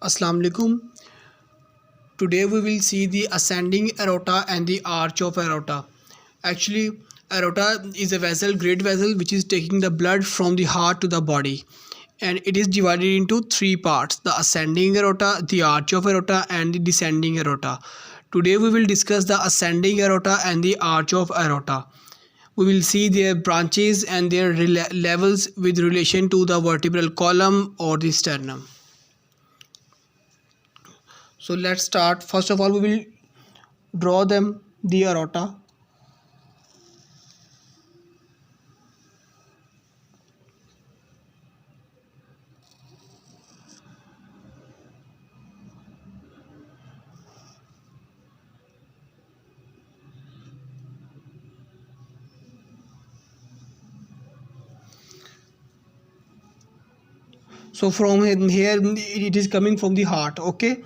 Assalamu alaikum. Today we will see the ascending aorta and the arch of aorta. Actually, aorta is a vessel, great vessel, which is taking the blood from the heart to the body, and it is divided into three parts: the ascending aorta, the arch of aorta, and the descending aorta. Today we will discuss the ascending aorta and the arch of aorta. We will see their branches and their levels with relation to the vertebral column or the sternum. So let's start. First of all, we will draw the aorta. So from here it is coming from the heart. Okay,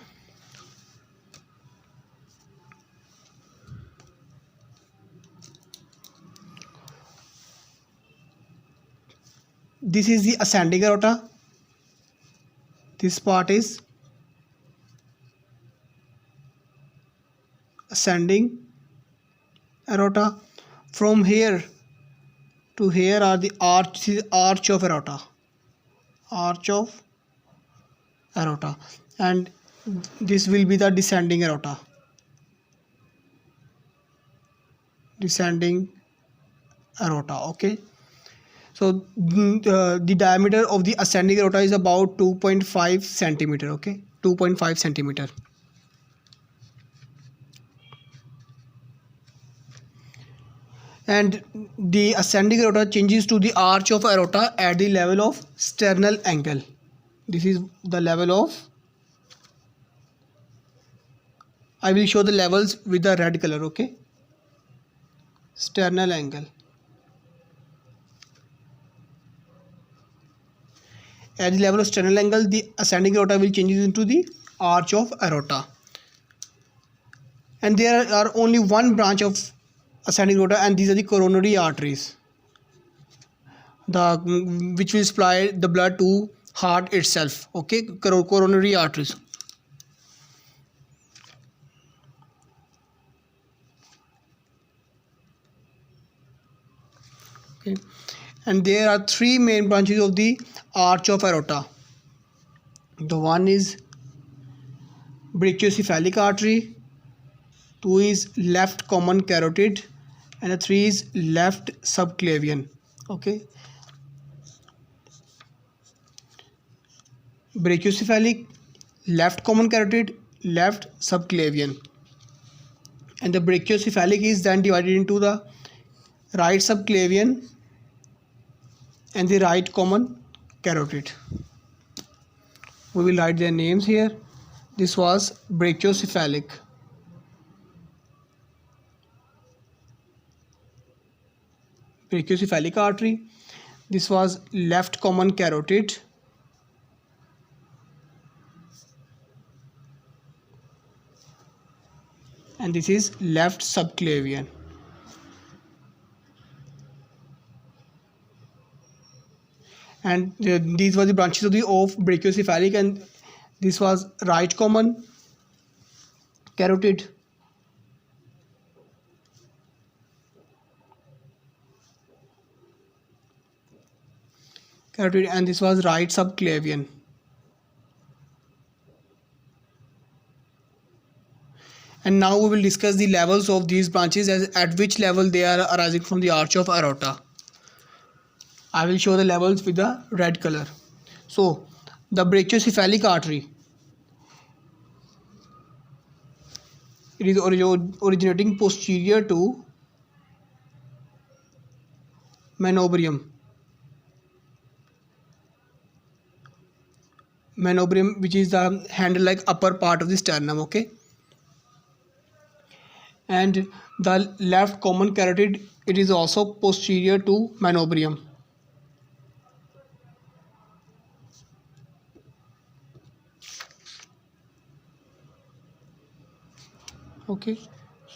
this is the ascending aorta. This part is ascending aorta. From here to here are the arch of aorta. Arch of aorta, and this will be the descending aorta. Descending aorta. Okay. So the diameter of the ascending aorta is about 2.5 centimeter. Okay, 2.5 centimeter. And the ascending aorta changes to the arch of aorta at the level of sternal angle. This is the level of, I will show the levels with the red color. Okay, sternal angle. At the level of sternal angle, the ascending aorta will change into the arch of aorta. And there are only one branch of ascending aorta, and these are the coronary arteries, which will supply the blood to heart itself. Okay, coronary arteries. Okay, and there are three main branches of the arch of aorta. The one is brachiocephalic artery, two is left common carotid, and the three is left subclavian. Okay, brachiocephalic, left common carotid, left subclavian, and the brachiocephalic is then divided into the right subclavian and the right common carotid. We will write their names here. This was brachiocephalic. Brachiocephalic artery. This was left common carotid. And this is left subclavian. And these were the branches of brachiocephalic, and this was right common carotid, and this was right subclavian. And now we will discuss the levels of these branches, as at which level they are arising from the arch of aorta. I will show the levels with the red color. So the brachiocephalic artery, it is originating posterior to manubrium, which is the handle like upper part of the sternum. Okay, and the left common carotid, it is also posterior to manubrium. Okay,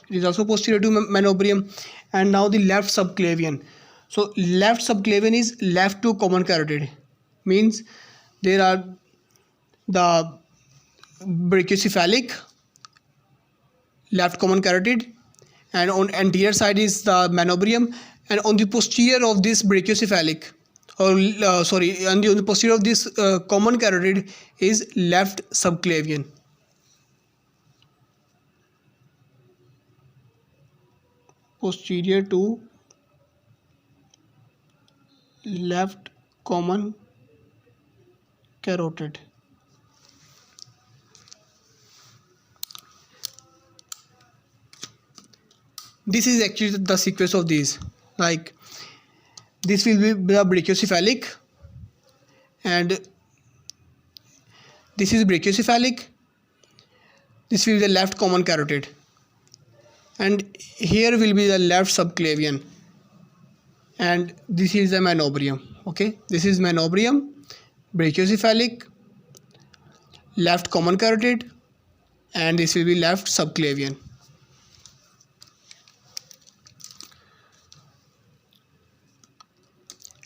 it is also posterior to manubrium. And now the left subclavian. So left subclavian is left to common carotid, means there are the brachiocephalic, left common carotid, and on anterior side is the manubrium, and on the posterior of this brachiocephalic, or on the posterior of this common carotid is left subclavian. Posterior to left common carotid. This is actually the sequence of these. Like this will be the brachiocephalic, and this is brachiocephalic. This will be the left common carotid, and here will be the left subclavian, and this is the manubrium. Okay, this is manubrium, brachiocephalic, left common carotid, and this will be left subclavian.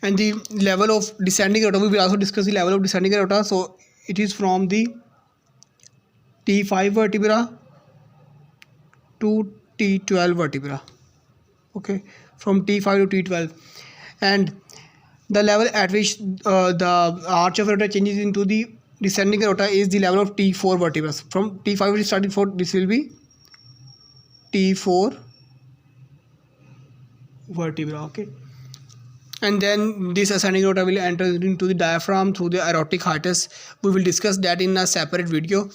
And the level of descending aorta, we will also discuss the level of descending aorta. So it is from the T5 vertebra to T12 vertebra. Okay, from T5 to T12, and the level at which the arch of aorta changes into the descending aorta is the level of T4 vertebra. From T5 which is starting for, this will be T4 vertebra. Okay, and then this ascending aorta will enter into the diaphragm through the aortic hiatus. We will discuss that in a separate video.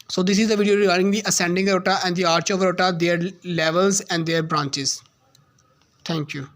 So this is the video regarding the ascending aorta and the arch of aorta, their levels and their branches. Thank you.